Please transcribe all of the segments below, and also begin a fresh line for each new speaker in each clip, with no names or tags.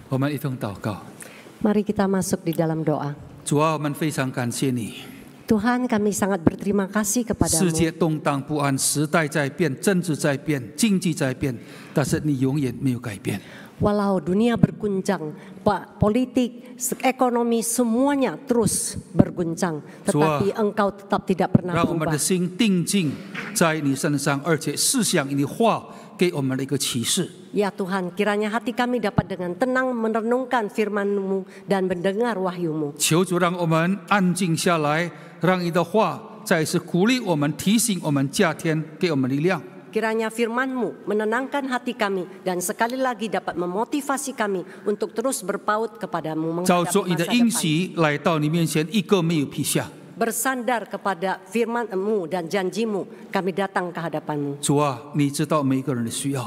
我们一同祷告。
Mari kita masuk di dalam doa.
主啊，我们非常感谢你。
Tuhan, kami sangat berterima kasih
世界
kepadamu.
动荡不安，时代在变，政治在变，经济在变，但是你永远没有改变。
Walau dunia berguncang, politik, ekonomi semuanya terus berguncang, tetapi Engkau tetap tidak pernah
让我们的
berubah.
心定睛在你身上，而且思想你的话给我们的一个启示。
Ya Tuhan, kiranya hati kami dapat dengan tenang merenungkan firman-Mu dan mendengar wahyu-Mu.
求主让我们安静下来，让你的话再次鼓励我们、提醒我们、加添给我们力量。
Kiranya firman-Mu menenangkan hati kami dan sekali lagi dapat memotivasi kami untuk terus berpaut kepadamu
照
menghadapi
着你的
masa
应
depan.
许来到你面前，一个没有撇下。
Bersandar kepada firman-Mu dan janji-Mu, kami datang ke hadapan-Mu.
主啊，你知道每一个人的需要，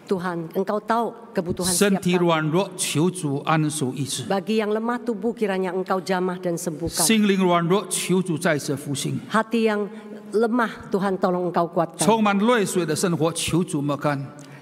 Tuhan, Engkau tahu kebutuhan
身
setiap
体
kami.
软弱，求主安守医治；
Bagi yang lemah tubuh, kiranya Engkau jamah dan sembuhkan.
心灵软弱，求主再次复兴；
Hati yang lemah, Tuhan tolong Engkau kuatkan.
充满泪水的生活，求主抹干。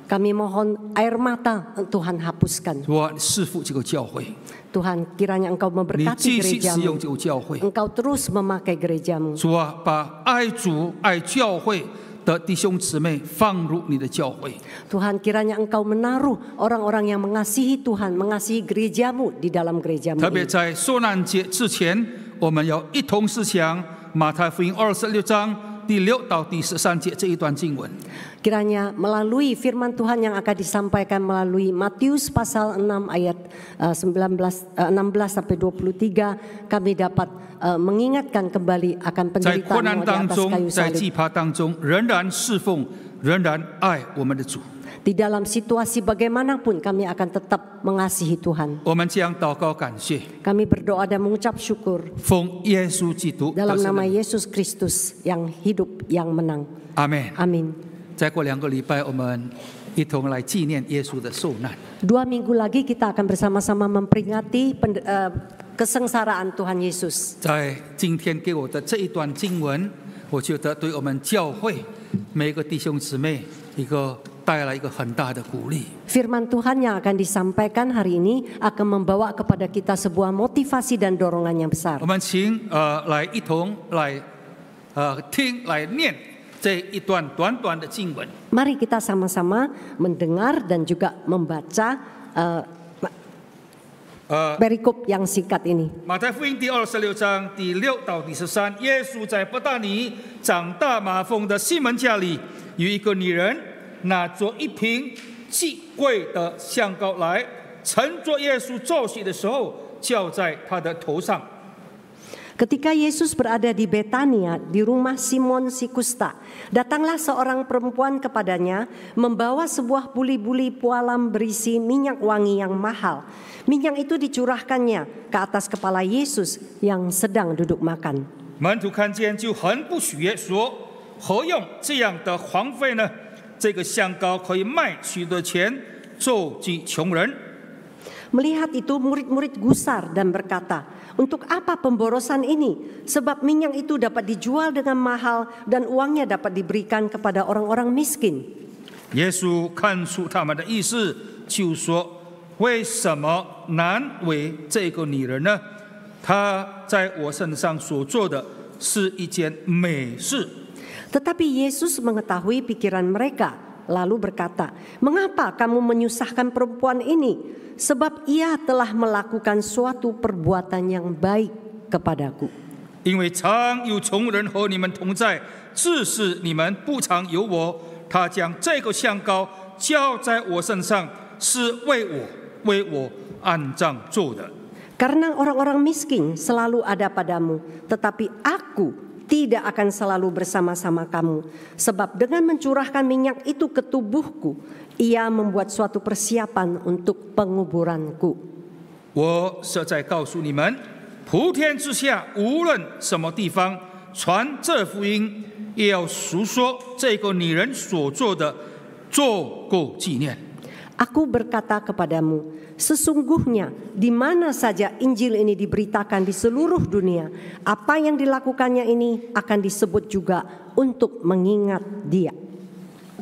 Kami mohon air mata Tuhan hapuskan.
主啊，赐福这个教会，
Tuhan, kiranya Engkau
你
memberkati
继续使用
gereja-Mu.
这个教会。
Engkau terus memakai gereja-Mu.
主啊，把爱主、爱教会的弟兄姊妹放入你的教会。
Tuhan, kiranya Engkau menaruh orang-orang yang mengasihi Tuhan, mengasihi gereja-Mu di dalam gereja-Mu
特别
ini.
在受难节之前，我们要一同思想马太福音26章第6到第13节这一段经文。
Kiranya melalui firman Tuhan yang akan disampaikan melalui Matius pasal 6 ayat 16 sampai 23, kami dapat mengingatkan kembali akan
在困难
penderitaan-Mu di
当
atas
中，
kayu
在
salib.
惧怕当中，仍然侍奉，仍然爱我们的主。
Di dalam situasi bagaimanapun kami akan tetap mengasihi Tuhan.
我们将祷告感谢，
Kami berdoa dan mengucap syukur
奉耶稣基督得
dalam
胜的
nama
名
Yesus Kristus yang hidup, yang menang.
阿门。
Amin.
再过2个礼拜，我们一同来纪念耶稣的受难。
2 minggu lagi kita akan bersama-sama memperingati kesengsaraan Tuhan Yesus.
在今天给我的这一段经文，我觉得对我们教会每个弟兄姊妹带来一个很大的鼓励。
Firman Tuhan yang akan disampaikan hari ini akan membawa kepada kita sebuah motivasi dan dorongan yang besar.
我们请来一同来听来念这一段短短的经文。
Mari kita sama-sama mendengar dan juga membaca perikop yang singkat ini.
马太福音第26章第6到第13，耶稣在伯大尼长大麻风的西门家里，有一个女人拿着一瓶极贵的香膏来，乘着耶稣坐席的时候，浇在他的头上。
Ketika Yesus berada di Betania, di rumah Simon si Kusta, datanglah seorang perempuan kepadanya, membawa sebuah buli-buli pualam berisi minyak wangi yang mahal. Minyak itu dicurahkannya ke atas kepala Yesus yang sedang duduk makan.
门徒看见就很不喜悦，说：“何用这样的荒废呢？这个香膏可以卖许多钱，周济穷人。”
Melihat itu murid-murid gusar dan berkata, untuk apa pemborosan ini? Sebab minyak itu dapat dijual dengan mahal dan uangnya dapat diberikan kepada orang-orang miskin.
耶稣看出他们的意思，就说：“为什么难为这个女人呢？她在我身上所做的是一件美事。”
Tetapi Yesus mengetahui pikiran mereka, lalu berkata, "Mengapa kamu menyusahkan perempuan ini? Sebab ia telah melakukan suatu perbuatan yang baik kepadaku.
因为常有穷人和你们同在，致使你们不常有我。他将这个香膏浇在我身上，是为我安葬做的。
Karena orang-orang miskin selalu ada padamu, tetapi aku tidak akan selalu bersama-sama kamu. Sebab dengan mencurahkan minyak itu ke tubuhku, ia membuat suatu persiapan untuk penguburanku.
我实在告诉你们，普天之下无论什么地方传这福音，也要述说这个女人所做的，做过纪念。
Aku berkata kepadamu, sesungguhnya di mana saja Injil ini diberitakan di seluruh dunia, apa yang dilakukannya ini akan disebut juga untuk mengingat dia.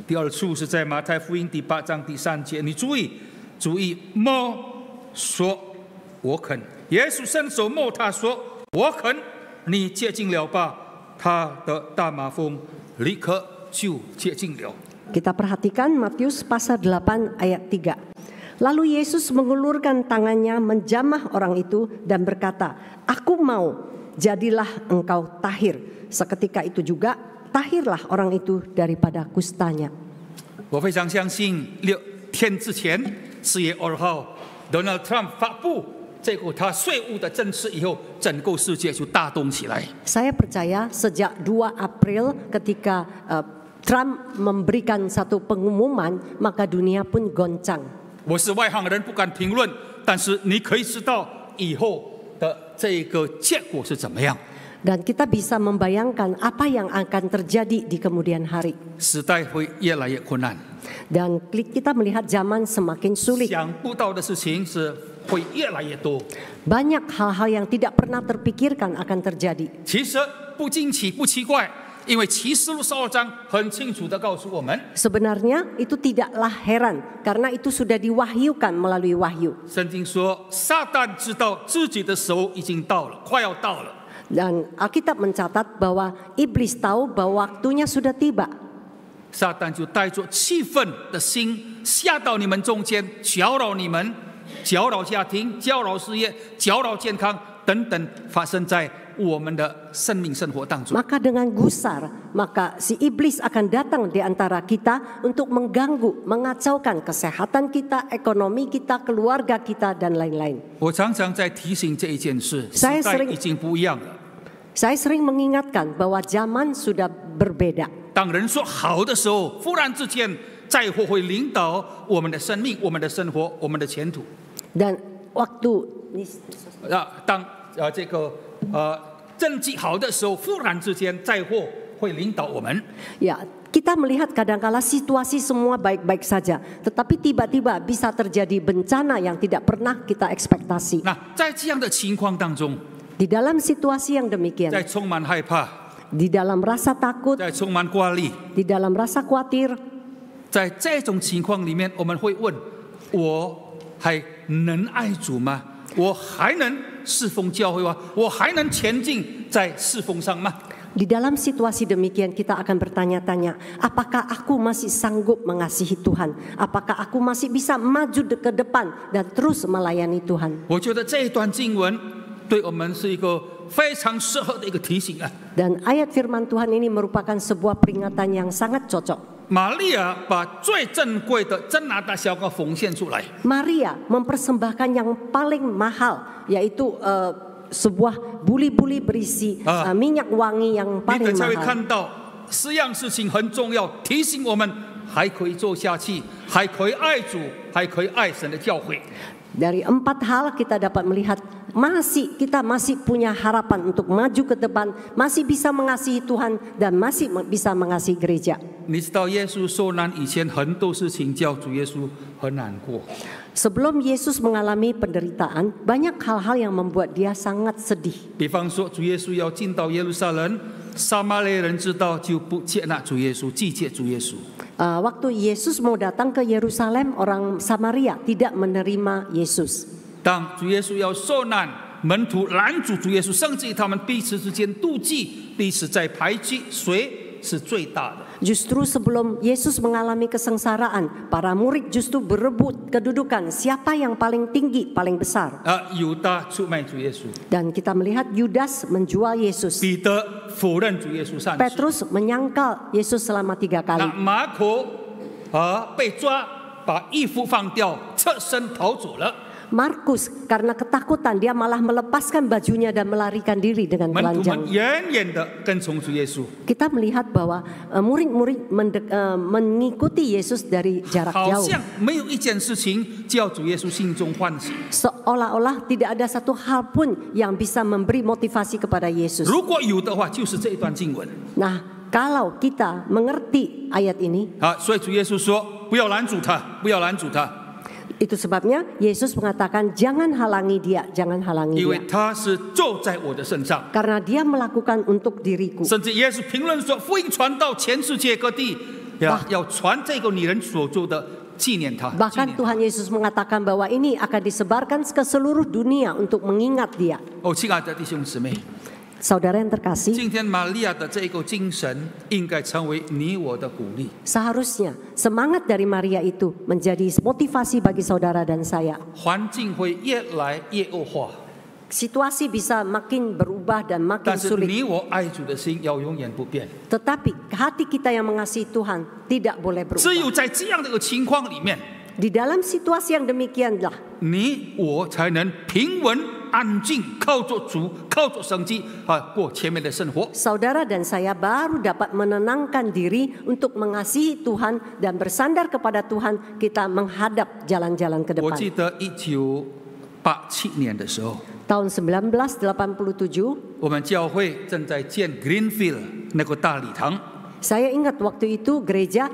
第二处是在马太福音第8章第3节，你注意说：“我肯。”耶稣伸手摸他说：“我肯，你洁净了吧。”他的大麻风立刻就洁净了。
Kita perhatikan Matius pasal 8 ayat 3. Lalu Yesus mengulurkan tangannya menjamah orang itu dan berkata, "Aku mau, jadilah engkau tahir." Seketika itu juga tahirlah orang itu daripada kustanya.
我非常相信6天之前4月2号 Donald Trump 发布这个他税务的政策以后，整个世界就大动起来。
Saya percaya sejak 2 April ketika Trump memberikan satu pengumuman, maka dunia pun goncang.
我是外行人，不敢评论，但是你可以知道以后的这个结果是怎么样。
Dan kita bisa membayangkan apa yang akan terjadi di kemudian hari.
时代会越来越困难，
Dan kita melihat zaman semakin sulit.
想不到的事情是会越来越多。
Banyak hal-hal yang tidak pernah terpikirkan akan terjadi.
其实不惊奇不奇怪，因为启示录12章很清楚地告诉我们，
Sebenarnya itu tidaklah heran karena itu sudah diwahyukan melalui wahyu.
圣经说撒旦知道自己的时候已经到了，快要到了。
Dan Alkitab mencatat bahwa iblis tahu bahwa waktunya sudah tiba.
撒旦就带着气愤的心下到你们中间，搅扰你们，搅扰家庭，搅扰事业，搅扰健康等等，发生在我们的生命生活当中。
Maka dengan gusar, maka si iblis akan datang di antara kita untuk mengganggu, mengacaukan kesehatan kita, ekonomi kita, keluarga kita, dan lain-lain.
我常常在提醒这一件事，时
Saya
代
sering-
已经不一样了。
Saya sering mengingatkan bahwa zaman sudah berbeda.
当人说好的时候，忽然之间灾祸会领导我们的生命、我们的生活、我们的前途。
Dan waktu
当这个政绩好的时候，忽然之间灾祸会领导我们。
ya kita melihat kadangkala situasi semua baik-baik saja, tetapi tiba-tiba bisa terjadi bencana yang tidak pernah kita ekspektasi.
那在这样的情况当中，
Di dalam situasi yang demikian,
在充满害怕，
di dalam rasa takut,
在充满挂虑，
di dalam rasa khawatir,
在这种情况里面，我们会问：我还能爱主吗？我还能侍奉教会吗？我还能前进在侍奉上吗？
di dalam situasi demikian kita akan bertanya-tanya, apakah aku masih sanggup mengasihi Tuhan? Apakah aku masih bisa maju ke depan dan terus melayani Tuhan?
我觉得这一段经文对我们是一个非常适合的一个提醒啊。
Dan ayat firman Tuhan ini merupakan sebuah peringatan yang sangat cocok.
玛利亚把最珍贵的真拿大小羔奉献出来，
Maria mempersembahkan yang paling mahal, yaitu sebuah buli-buli berisi minyak wangi yang
你
paling
等下会
mahal.
看到4样事情很重要，提醒我们还可以做下去，还可以爱主，还可以爱神的教会。
Dari 4 hal kita dapat melihat kita masih punya harapan untuk maju ke depan, masih bisa mengasihi Tuhan dan masih bisa mengasihi gereja.
你知道耶稣受难以前，很多事情叫主耶稣很难过。
Sebelum Yesus mengalami penderitaan, banyak hal-hal yang membuat dia sangat sedih.
比方说，主耶稣要进到耶路撒冷，撒玛利亚人知道就不接纳主耶稣，拒绝主耶稣。
Waktu Yesus mau datang ke Yerusalem, orang Samaria tidak menerima Yesus.
当主耶稣要受难，门徒拦阻主耶稣，甚至他们彼此之间妒忌，彼此在排挤，谁是最大的？
Justru sebelum Yesus mengalami kesengsaraan, para murid justru berebut kedudukan siapa yang paling tinggi, paling besar.
犹大出卖主耶稣，
Dan kita melihat Yudas menjual Yesus.
彼得否认主耶稣上世，
Petrus menyangkal Yesus selama 3 kali.
那马可被抓，把衣服放掉，侧身逃走了。
Markus karena ketakutan dia malah melepaskan bajunya dan melarikan diri dengan
门徒
telanjang.
们远远的跟从主耶稣，
Kita melihat bahwa murid-murid mengikuti Yesus dari jarak
好
jauh.
像没有一件事情叫主耶稣心中欢喜。
Seolah-olah tidak ada satu hal pun yang bisa memberi motivasi kepada Yesus.
如果有的话，就是这一段经文。
Nah, kalau kita mengerti ayat ini,
所以主耶稣说：“不要拦阻他，不要拦阻他，
itu sebabnya Yesus mengatakan jangan halangi dia, jangan halangi
因为
dia.
他是坐在我的身上。”
Karena dia melakukan untuk diriku.
甚至耶稣评论说：“福音传到全世界各地，要传这个女人所做的纪念他。
Bahkan Tuhan Yesus mengatakan bahwa ini akan disebarkan ke seluruh dunia untuk mengingat Dia.
亲爱的弟兄姊妹，
Saudara yang terkasih,
今天玛利亚的这一个精神应该成为你我的鼓励。
seharusnya semangat dari Maria itu menjadi motivasi bagi saudara dan saya.
环境会越来越恶化，
Situasi bisa makin berubah dan makin
但是
sulit.
你我爱主的心要永远不变。
Tetapi hati kita yang mengasihi Tuhan tidak boleh
只
berubah.
有在这样的一个情况里面，
Di dalam situasi yang demikianlah
你我才能平稳安静，靠着主，靠着神迹过前面的生活。
saudara dan saya baru dapat menenangkan diri untuk mengasihi Tuhan dan bersandar kepada Tuhan, kita menghadap jalan-jalan ke
我
depan.
记得1987年的时候，
Tahun 1987,
我们教会正在建 Greenfield 那个大礼堂，
saya ingat waktu itu gereja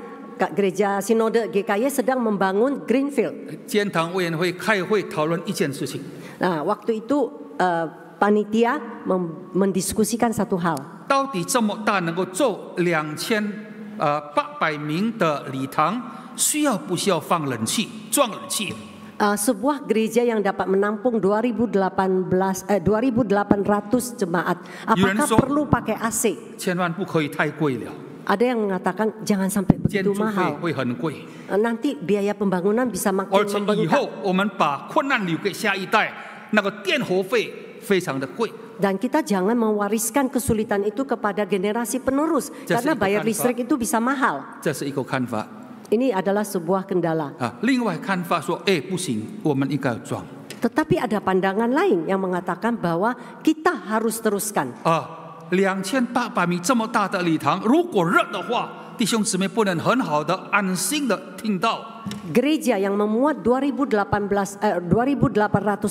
Sinode GKY sedang membangun Greenfield.
监堂委员会开会讨论一件事情，
Nah, waktu itu panitia mendiskusikan satu hal.
到底这么大能够坐2800名的礼堂，需要不需要放冷气、装冷气？
Sebuah gereja yang dapat menampung 2.800 jemaat, apakah perlu pakai AC?
千万不可以太贵了，
Ada yang mengatakan jangan sampai
建
begitu
筑费
mahal.
会很贵。
Nanti biaya pembangunan bisa
而
makin
且以
membengkak.
后我们把困难留给下一代，那个电活费非常的贵。
Dan kita jangan mewariskan kesulitan itu kepada generasi penerus,
Just
karena bayar
ikut
listrik itu bisa mahal.
这是一个看法
Ini adalah sebuah kendala.
啊。另外看法说，不行，我们应该要装
Tetapi ada pandangan lain yang mengatakan bahwa kita harus teruskan.
2800米这么大的礼堂，如果热的话，弟兄姊妹不能很好的安心的听到。
Gereja yang memuat 2.800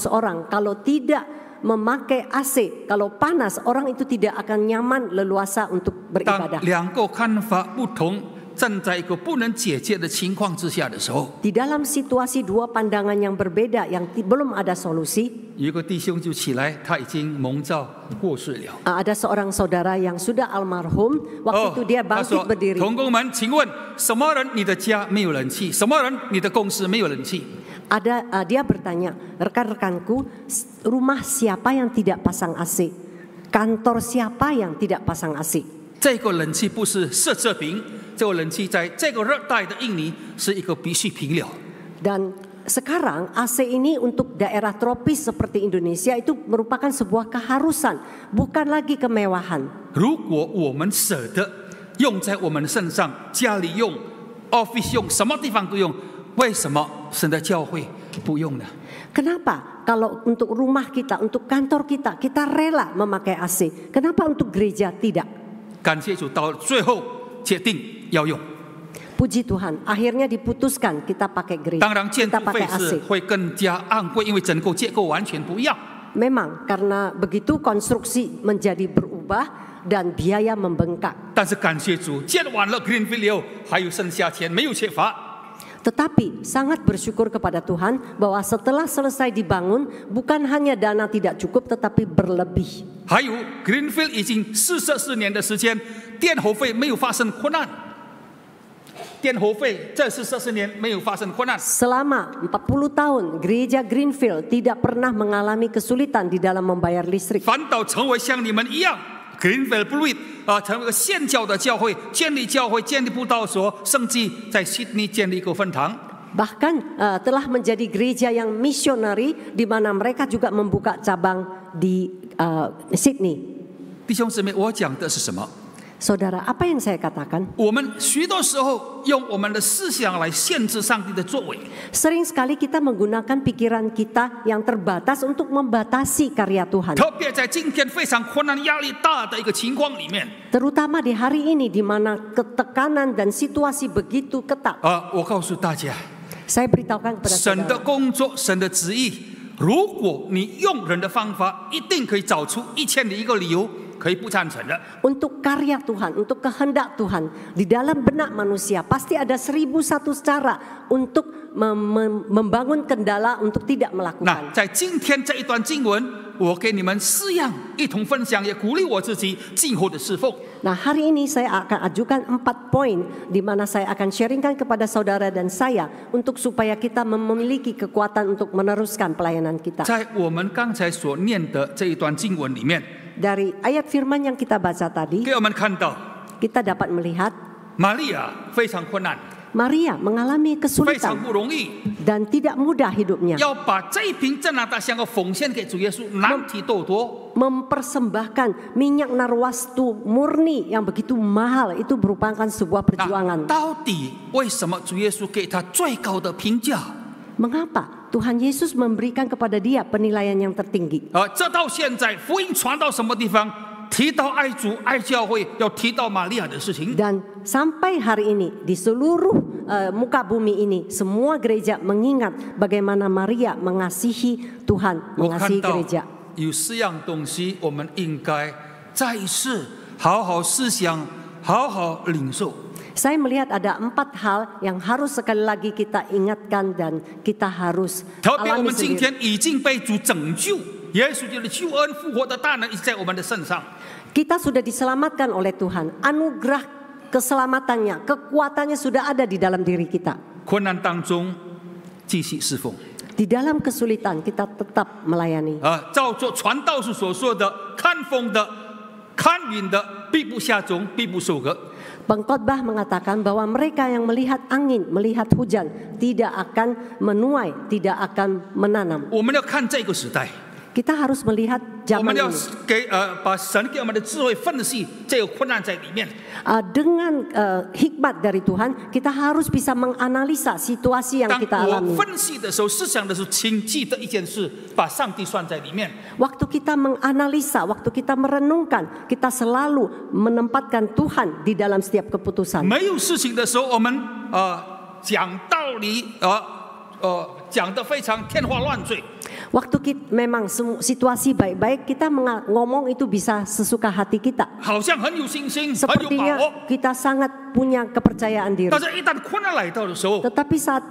orang, kalau tidak memakai AC, kalau panas orang itu tidak akan nyaman leluasa untuk
当
beribadah.
两个看法不同，站在一个不能解决的情况之下的时候，
Di dalam situasi dua pandangan yang berbeda yang belum ada solusi,
有一个弟兄就起来，他已经蒙召过世了。
ada seorang saudara yang sudah almarhum, waktu itu dia
他
bangkit
说
berdiri.：“
同工们，请问什么人你的家没有冷气？什么人你的公司没有冷气？”
Dia bertanya, rekan-rekanku, rumah siapa yang tidak pasang AC? Kantor siapa yang tidak pasang AC?
这个冷气不是奢侈品，这个冷气在这个热带的印尼是一个必需品了。
Dan sekarang AC ini untuk daerah tropis seperti Indonesia itu merupakan sebuah keharusan, bukan lagi kemewahan.
如果我们舍得用在我们身上，家里用、office 用，什么地方都用，为什么神的教会不用呢？
Kenapa kalau untuk rumah kita, untuk kantor kita, kita rela memakai AC? Kenapa untuk gereja tidak?
感谢主，到最后决定要用。
Puji Tuhan, akhirnya diputuskan kita pakai gereja,
当然，建筑
kita
费
pakai
是
AC.
会更加昂贵，因为整个结构完全不一样。
Memang karena begitu konstruksi menjadi berubah dan biaya membengkak.
但是感谢主，建完了 Greenfield 以后，还有剩下钱，没有缺乏。
Tetapi sangat bersyukur kepada Tuhan bahwa setelah selesai dibangun, bukan hanya dana tidak cukup tetapi berlebih.
还有 Greenfield 已经44年的时间，电火费没有发生困难。电火费这44年没有发生困难。
Selama 40 tahun, gereja Greenfield tidak pernah mengalami kesulitan di dalam membayar listrik.
反倒成为像你们一样 Greenfield Blue 成为一个现教的教会，建立教会，建立布道所，甚至在 Sydney 建立一个分堂。
Bahkan telah menjadi gereja yang misionari di mana mereka juga membuka cabang di Sydney.
弟兄姊妹，我讲的是什么？
Saudara, apa yang saya katakan?
我们许多时候用我们的思想来限制上帝的作为。
Sering sekali kita menggunakan pikiran kita yang terbatas untuk membatasi karya Tuhan.
特别在今天非常困难、压力大的一个情况里面，
Terutama di hari ini di mana ketekanan dan situasi begitu ketat.
我告诉大家，
Saya beritahukan kepada
神的
saudara,
工作、神的旨意，如果你用人的方法，一定可以找出1001个理由可以不赞成的。
untuk karya Tuhan, untuk kehendak Tuhan di dalam benak manusia pasti ada 1001 cara untuk membangun kendala untuk tidak
那
melakukan.
在今天这一段经文，我给你们4样，一同分享，也鼓励我自己今后的侍奉。
Nah, hari ini saya akan ajukan 4 poin di mana saya akan sharingkan kepada saudara dan saya untuk supaya kita memiliki kekuatan untuk meneruskan pelayanan kita.
在我们刚才所念的这一段经文里面，
Dari ayat firman yang kita baca tadi,
给我们看到
kita dapat melihat
玛利亚非常困难，
Maria mengalami
非常
kesulitan
不容易，
dan tidak mudah hidupnya.
要把这一瓶真拿大香膏奉献给主耶稣，难题多多。
Mempersembahkan minyak narwastu murni yang begitu mahal itu merupakan sebuah
那
perjuangan.
到底为什么主耶稣给他最高的评价？
Mengapa Tuhan Yesus memberikan kepada dia penilaian yang tertinggi?
这到现在福音传到什么地方，提到爱主爱教会，要提到玛利亚的事情。
Dan sampai hari ini di seluruh muka bumi ini semua gereja mengingat bagaimana Maria mengasihi Tuhan,
我看
mengasihi
到
gereja.
有4样东西，我们应该再一次好好思想，好好领受。
Saya melihat ada 4 hal yang harus sekali lagi kita ingatkan dan kita harus
特别我
alami
们今
sendiri.
天已经被主拯救，耶稣基督的救恩复活的大能已经在我们的身上。
Kita sudah diselamatkan oleh Tuhan. Anugerah keselamatannya, kekuatannya sudah ada di dalam diri kita.
困难当中继续侍奉。
Di dalam kesulitan kita tetap melayani.
照着传道书所说的，看风的、看云的，必不下种，必不收割。
Pengkhotbah mengatakan bahwa mereka yang melihat angin, melihat hujan tidak akan menuai, tidak akan menanam.
我们要看这个时代，
Kita harus melihat
我
zaman
们要
ini.
把神给我们的智慧分析这个困难在里面。
Dengan hikmat dari Tuhan, kita harus bisa menganalisa situasi yang
当
kita
我
alami.
分析的时候、思想的时候，请记得一件事，把上帝算在里面。
Waktu kita menganalisa, waktu kita merenungkan, kita selalu menempatkan Tuhan di dalam setiap keputusan.
没有事情的时候，我们讲道理，讲得非常天花乱坠。
Waktu kita memang situasi baik-baik, kita ngomong itu bisa sesuka hati kita.
好像很有信心，很有把
Sepertinya
握。
kita sangat punya kepercayaan diri.
但是，一旦困难来到的时候，
Tetapi saat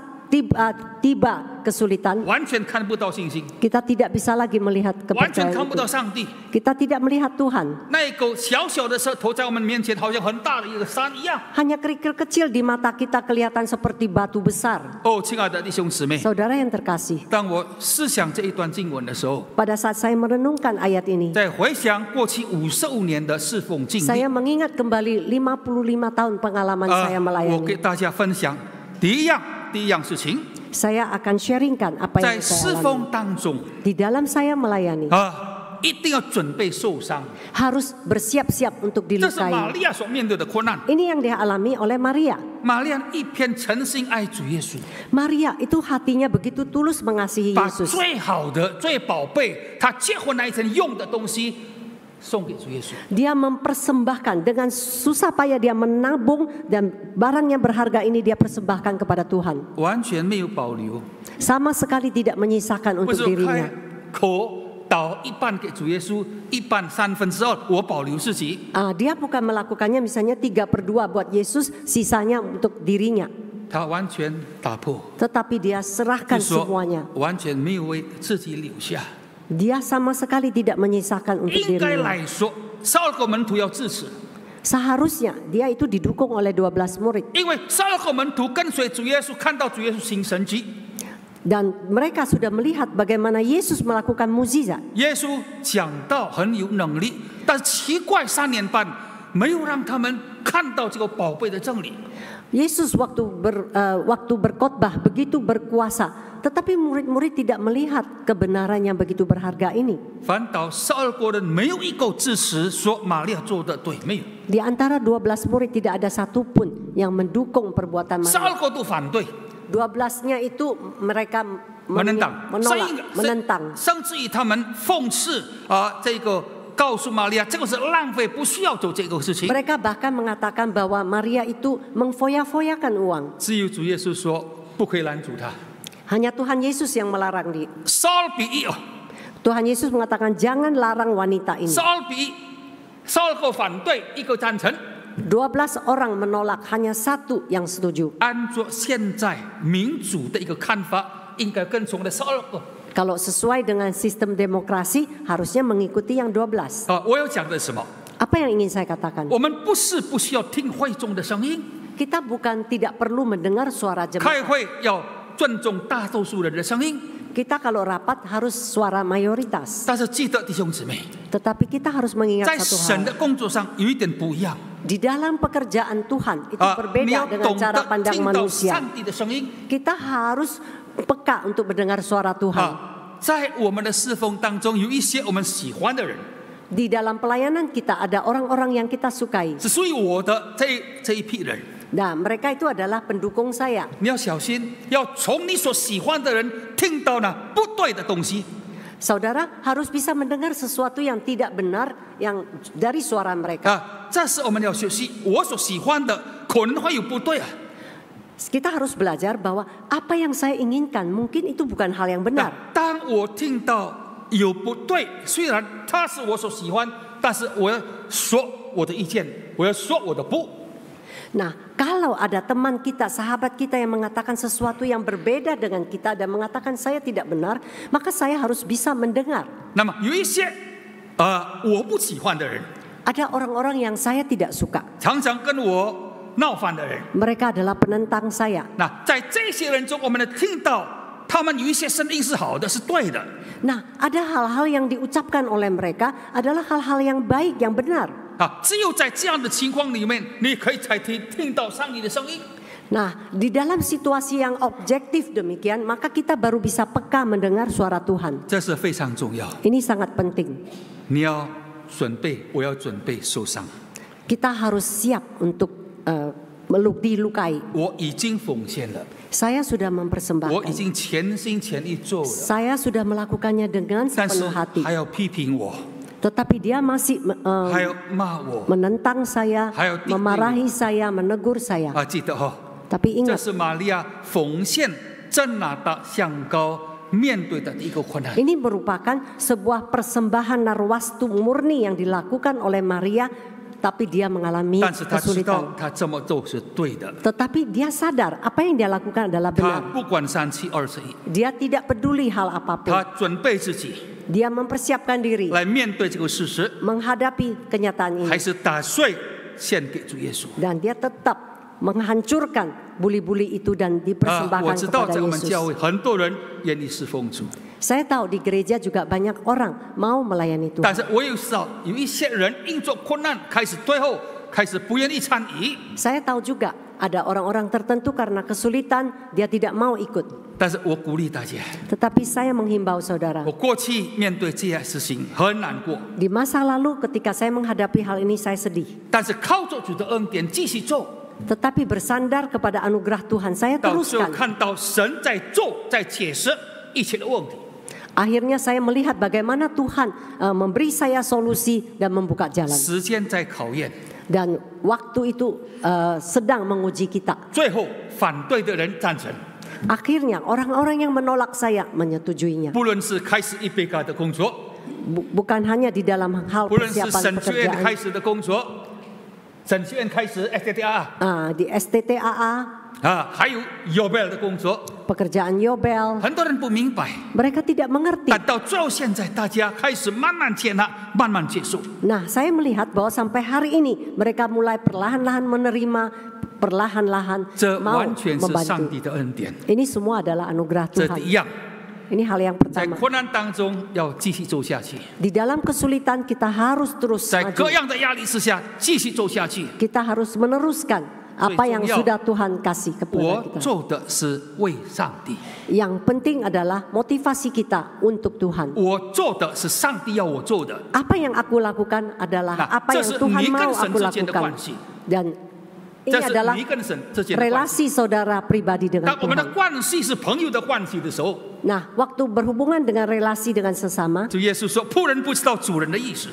tiba kesulitan,
完全看不到信心，
kita tidak bisa lagi melihat
完全
kepercayaan
看不到
itu.
上帝。
Kita tidak melihat Tuhan.
那个小小的石头在我们面前，好像很大的一个山一样。
Hanya kerikil kecil di mata kita kelihatan seperti batu besar.
哦，亲爱的弟兄姊妹，
Saudara yang terkasih,
当我思想这一段经文的时候，
pada saat saya merenungkan ayat ini,
在回想过去55年的侍奉经历，
saya mengingat kembali 55 tahun pengalaman saya
我给
melayani.
大家分享第一样事情，
Saya akan sharingkan apa
在
yang
侍
saya alami.
奉当中
Di dalam saya melayani,
一定要准备受伤，
harus bersiap-siap untuk
这是玛
dilukai.
利亚所面对的困难。
Ini yang dialami oleh Maria.
玛利亚一片诚心爱主耶稣，
Maria itu hatinya begitu tulus mengasihi
把
Yesus.
最好的、最宝贝，她结婚那一层用的东西送给主耶稣。
Dia mempersembahkan dengan susah payah, dia menabung dan barang yang berharga ini dia persembahkan kepada Tuhan.
完全没有保留，
Sama sekali tidak menyisakan
不
untuk
是
dirinya.
开口倒一半给主耶稣，一半2/3，我保留自己。
Dia bukan melakukannya misalnya 3/2 buat Yesus, sisanya untuk dirinya.
他完全打破，
Tetapi dia
就
serahkan
说
semuanya.
完全没有为自己留下。
Dia sama sekali tidak menyisakan untuk
应该
dirinya.
来说，12个门徒要支持，
Seharusnya dia itu didukung oleh 12 murid.
因为12个门徒跟随主耶稣，看到主耶稣行神迹。
Dan mereka sudah melihat bagaimana Yesus melakukan mukjizat.
耶稣讲道很有能力，但是奇怪3年半没有让他们看到这个宝贝的真理。
Yesus waktu berkhotbah begitu berkuasa, tetapi murid-murid tidak melihat kebenaran yang begitu berharga ini.
反倒12个人没有一个支持说玛利亚做的对，没有，
Di antara 12 murid tidak ada satupun yang mendukung perbuatan Maria.
12个都反对，
12-nya itu mereka menolak, menentang.
甚至于他们讽刺这个告诉玛利亚，这个是浪费，不需要做这个事情。
Mereka bahkan mengatakan bahwa Maria itu mengfoya-foyakan uang.
只有主耶稣说不可以拦阻他。
Hanya Tuhan Yesus yang melarang dia.
12比1，
Tuhan Yesus mengatakan jangan larang wanita ini.
12比1，12个反对，1个赞成。
12 orang menolak, hanya 1 yang setuju.
按照现在民主的一个看法，应该跟从的12个
Kalau sesuai dengan sistem demokrasi harusnya mengikuti yang 12.
我要讲的是什么？
Apa yang ingin saya katakan?
我们不是不需要听会众的声音，
Kita bukan tidak perlu mendengar suara
开
jemaat.
会要尊重大多数人的声音。
Kita kalau rapat harus suara mayoritas.
但是记得弟兄姊妹，
Tetapi kita harus mengingat
在
satu
神
hal.
的工作上有一点不一样
Di dalam pekerjaan Tuhan itu
你
berbeda
要
dengan
懂
cara
得
pandang
听到
manusia.
上帝的声音
Kita harus peka untuk mendengar suara Tuhan.
在我们的侍奉当中，有一些我们喜欢的人，
Di dalam pelayanan kita ada orang-orang yang kita sukai.
是属于我的这一批人。
Nah, mereka itu adalah pendukung saya.
你要小心，要从你所喜欢的人听到那不对的东西。
Saudara harus bisa mendengar sesuatu yang tidak benar yang dari suara mereka.
这是我们要学习。我所喜欢的可能会有不对啊。
Kita harus belajar bahwa apa yang saya inginkan mungkin itu bukan hal yang benar.
当我听到有不对，虽然他是我所喜欢，但是我要说我的意见，我要说我的不。
Nah, kalau ada teman kita, sahabat kita yang mengatakan sesuatu yang berbeda dengan kita dan mengatakan saya tidak benar, maka saya harus bisa mendengar.
那么有一些我不喜欢的人，
Ada orang-orang yang saya tidak suka.
常常跟我闹翻的人，
Mereka adalah penentang saya.
那在这些人中，我们能听到他们有一些声音是好的，是对的。
Nah, ada hal-hal yang diucapkan oleh mereka adalah hal-hal yang baik, yang benar.
只有在这样的情况里面，你可以才听到上帝的声音。
Nah, di dalam situasi yang objektif demikian, maka kita baru bisa peka mendengar suara Tuhan.
这是非常重要。
Ini sangat penting.
你要准备，我要准备受伤。
Kita harus siap untuk dilukai.
我已经奉献了，
Saya sudah
我已
mempersembahkan.
经全心全意做了，
Saya sudah melakukannya dengan
但是
sepenuh hati.
还要批评我，
Tetapi dia masih
还要骂我。
menentang saya,
还有地位。
memarahi saya, menegur saya.
记得哈，
Tapi
这
ingat,
是玛利亚奉献真拿的香膏面对的一个困难。
ini merupakan sebuah persembahan narwastu murni yang dilakukan oleh Maria, tapi dia mengalami
但是他知道
kesulitan.
他这么做是对的，
Tetapi dia sadar apa yang dia lakukan adalah
他
benar.
不管3七21，
Dia tidak peduli hal apapun.
他准备自己
Dia mempersiapkan diri
来面对这个事实，
menghadapi kenyataan
还
ini.
是打碎献给主耶稣。
Dan dia tetap menghancurkan buli-buli itu dan
我
dipersembahkan
知道
kepada
在我们教
Yesus.
会很多人愿意侍奉主，
Saya tahu di gereja juga banyak orang mau melayani
但
Tuhan.
是我也知道有一些人因着困难开始退后，开始不愿意参与。
Saya tahu juga ada orang-orang tertentu karena kesulitan dia tidak mau ikut.
但是我鼓励大家，
Tetapi saya menghimbau saudara,
我过去面对这些事情很难过，
di masa lalu ketika saya menghadapi hal ini saya sedih.
但是靠着主的恩典继续做，
Tetapi bersandar kepada anugerah Tuhan saya
到最后
teruskan.
看到神在做，在解释一切的问题。
Akhirnya saya melihat bagaimana Tuhan memberi saya solusi dan membuka jalan.
时间在考验，
Dan waktu itu sedang menguji kita.
最后反对的人赞成，
Akhirnya orang-orang yang menolak saya menyetujuinya.
不论是开始预备改的工作，
Bukan hanya di dalam hal
不论是
persiapan
神学院开
pekerjaan.
始的工作，神学院开始 STTA
Di STTAA,
还有 Yobel 的工作，
pekerjaan Yobel,
很多人不明白，
mereka tidak mengerti.
但到最后现在大家开始慢慢接纳，慢慢接受。
Nah, saya melihat bahwa sampai hari ini mereka mulai perlahan-lahan menerima, perlahan-lahan
这
mau
完全是上
membantu.
帝的恩典。
Ini semua adalah anugerah
这
Tuhan.
第一样，
Ini hal yang
在
pertama.
困难当中要继续走下去，
Di dalam kesulitan kita harus terus
在
maju.
各样的压力之下继续走下去。
Kita harus meneruskan apa yang
最重要。
sudah Tuhan kasih kepada
我
kita.
做的是为上帝，
Yang penting adalah motivasi kita untuk Tuhan.
我做的是上帝要我做的。
Apa yang aku lakukan adalah
Nah,
apa yang
这是
Tuhan
你跟
mau
神
aku
之间的
lakukan.
关系。
Dan ini
这是
adalah
你跟神之间的关系。
relasi saudara pribadi dengan
当我们的
Tuhan.
关系是朋友的关系的时候，
Nah, waktu berhubungan dengan relasi dengan sesama,
主耶稣说：“仆人不知道主人的意思。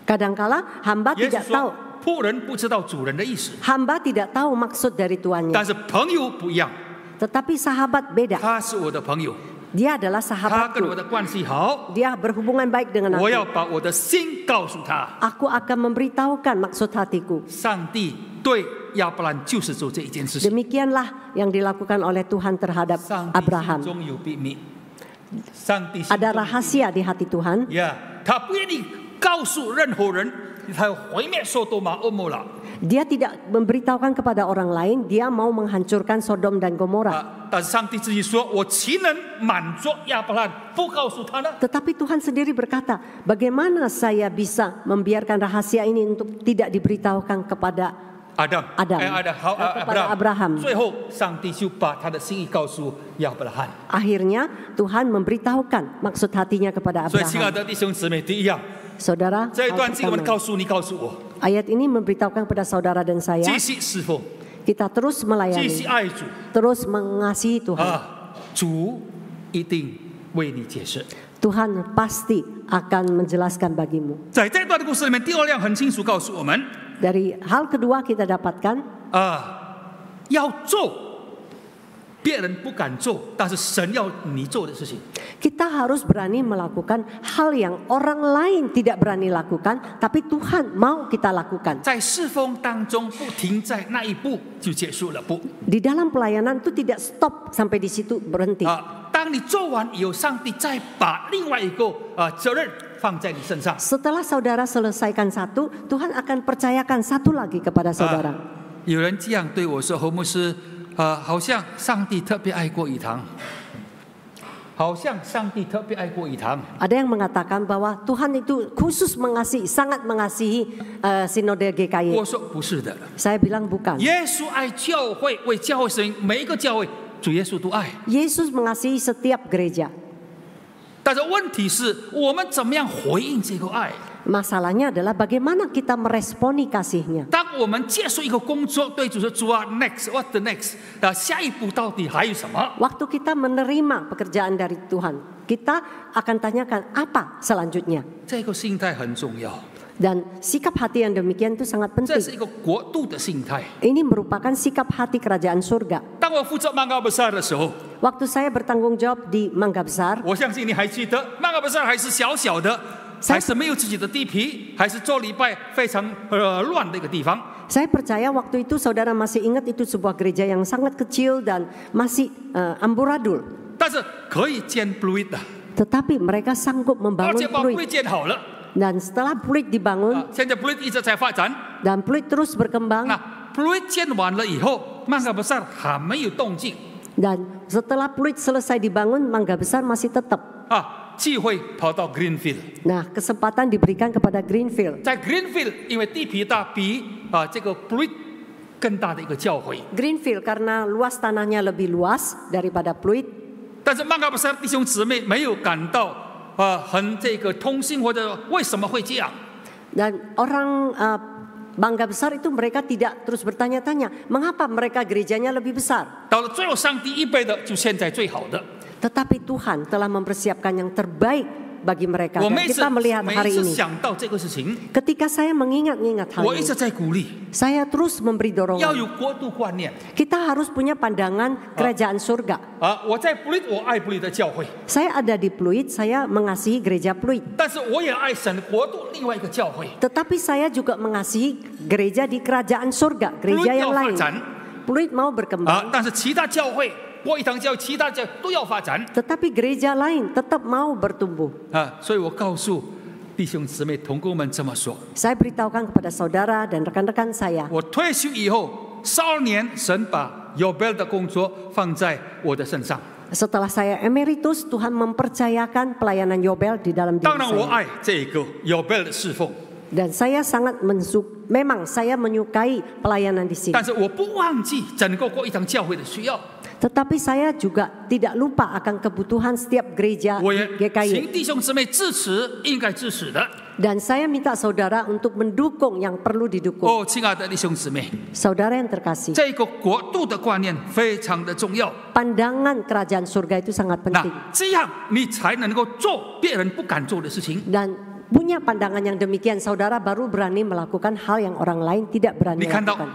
kadangkala hamba ”
耶稣
tidak tahu
说：“仆人不知道主人的意思。
hamba tidak tahu maksud dari
但
tuannya.
是朋友不一样，
Tetapi sahabat beda.
他是我的朋友，
Dia adalah
他跟我
sahabatku.
的关系好，
Dia berhubungan baik dengan
我要
aku.
把我的心告诉他。
Aku akan memberitahukan maksud hatiku.
上帝对亚伯兰就是做这一件事情。
Demikianlah yang dilakukan oleh Tuhan terhadap
上帝心
Abraham.
中有秘密，上帝心中
ada rahasia di hati Tuhan.
呀，他不愿意告诉任何人，他要毁灭索多玛俄摩拉。
Dia tidak memberitahukan kepada orang lain, dia mau menghancurkan Sodom dan Gomora.
但是上帝自己说：“我岂能满足亚伯拉罕，不告诉他呢？”
Tetapi Tuhan sendiri berkata, bagaimana saya bisa membiarkan rahasia ini untuk tidak diberitahukan kepada
Adam,
kepada Abraham.
最后，上帝就把他的心意告诉亚伯拉罕。
Akhirnya Tuhan memberitahukan maksud hatinya kepada
所以，亲爱
Abraham.
的弟兄姊妹，第一样，
Saudara,
这一
hal
段经文
pertama,
告诉你，告诉我，
ayat ini memberitahukan kepada saudara dan saya,
继续侍奉，
kita terus
继续
melayani,
爱主
terus mengasihi Tuhan.
主一定为你解释。
Tuhan pasti akan menjelaskan bagimu.
在这段的故事里面，第二样很清楚告诉我们，
Dari hal kedua kita dapatkan,
要做别人不敢做，但是神要你做的事情。
kita harus berani melakukan hal yang orang lain tidak berani lakukan, tapi Tuhan mau kita lakukan.
在侍奉当中，不停在那一步就结束了，不。
Di dalam pelayanan itu tidak stop sampai di situ berhenti.
当你做完以后，上帝再把另外一个责任放在你身上。
Setelah saudara selesaikan satu, Tuhan akan percayakan satu lagi kepada saudara.
有人这样对我说：“侯牧师，好像上帝特别爱过以堂，好像上帝特别爱过以堂。”
Ada yang mengatakan bahwa Tuhan itu khusus mengasihi, sangat mengasihi sinode GKY.
我说不是的，
Saya bilang bukan.
耶稣爱教会，为教会使用，每一个教会主耶稣都爱。
Yesus mengasihi setiap gereja.
但是问题是我们怎么样回应这个爱？
Masalahnya adalah bagaimana kita meresponi kasihnya.
当我们结束一个工作，对主说：“主啊 ，next what the next？” 下一步到底还有什么？
Waktu kita menerima pekerjaan dari Tuhan, kita akan tanyakan apa selanjutnya.
这个心态很重要，
Dan sikap hati yang demikian itu sangat
这是
penting.
一个国度的心态。
Ini merupakan sikap hati kerajaan surga.
当我负责Mangga Besar的时候，
Waktu saya bertanggung jawab di Mangga Besar,
我相信你还记得，Mangga Besar还是小小的，还是没有自己的地皮，还是做礼拜非常乱的一个地方。
saya percaya waktu itu saudara masih ingat itu sebuah gereja yang sangat kecil dan masih amburadul.
但是可以建 Pluit 的，
Tetapi mereka sanggup
而
membangun
且把 Pluit
Pluit.
建好了。
Dan setelah Pluit dibangun
现在 Pluit 一直在发展。
dan Pluit terus berkembang,
那 Pluit 建完了以后，Mangga Besar 还没有动静。
dan setelah Pluit selesai dibangun, Mangga Besar masih tetap.
机会跑到 Greenfield，
Nah, kesempatan diberikan kepada Greenfield.
在 Greenfield 因为地皮大，比这个 Pluit 更大的一个教会。
Greenfield karena luas tanahnya lebih luas daripada Pluit.
但是Mangga Besar弟兄姊妹没有感到很这个痛心，或者为什么会这样？
Dan orang Mangga Besar itu mereka tidak terus bertanya-tanya, mengapa mereka gerejanya lebih besar?
到了最后，上帝预备的就现在最好的。
Tetapi Tuhan telah mempersiapkan yang terbaik bagi mereka.
我
Dan
每次
kita melihat
每
hari
次
ini.
想到这个事情，
Ketika saya mengingat-ingat hal
我一直
ini,
在鼓励，
saya terus memberi
要
dorongan.
有国度观念。
Kita harus punya pandangan kerajaan surga.
我在 Pluit， 我爱 Pluit 的教会，
Saya ada di Pluit, saya mengasihi gereja Pluit.
但是我也爱神国度另外一个教会。
Tetapi saya juga mengasihi gereja di kerajaan surga, gereja
Pluit
yang
要发
lain.
展
Pluit mau berkembang,
但是其他教会，波一堂教会，其他教会都要发展
tetapi gereja lain tetap mau bertumbuh.
所以我告诉弟兄姊妹、同工们这么说：
Saya beritahukan kepada saudara dan rekan-rekan saya,
我退休以后12年，神把 Yobel 的工作放在我的身上。
setelah saya emeritus, Tuhan mempercayakan pelayanan Yobel di dalam diri
当然，我
saya.
爱这个 Yobel 的侍奉，
Dan saya sangat memang saya menyukai pelayanan di sini.
但是我不忘记整个过一堂教会的需要。
Tetapi saya juga tidak lupa akan kebutuhan setiap gereja
我也
GKY.
请弟兄姊妹支持应该支持的。
Dan saya minta saudara untuk mendukung yang perlu didukung.
亲爱的弟兄姊妹，
Saudara yang terkasih,
这个国度的观念非常的重要。
pandangan kerajaan surga itu sangat
那
penting.
这样你才能够做别人不敢做的事情。
Dan punya pandangan yang demikian, saudara baru berani melakukan hal yang orang lain tidak
你
berani
看到
lakukan.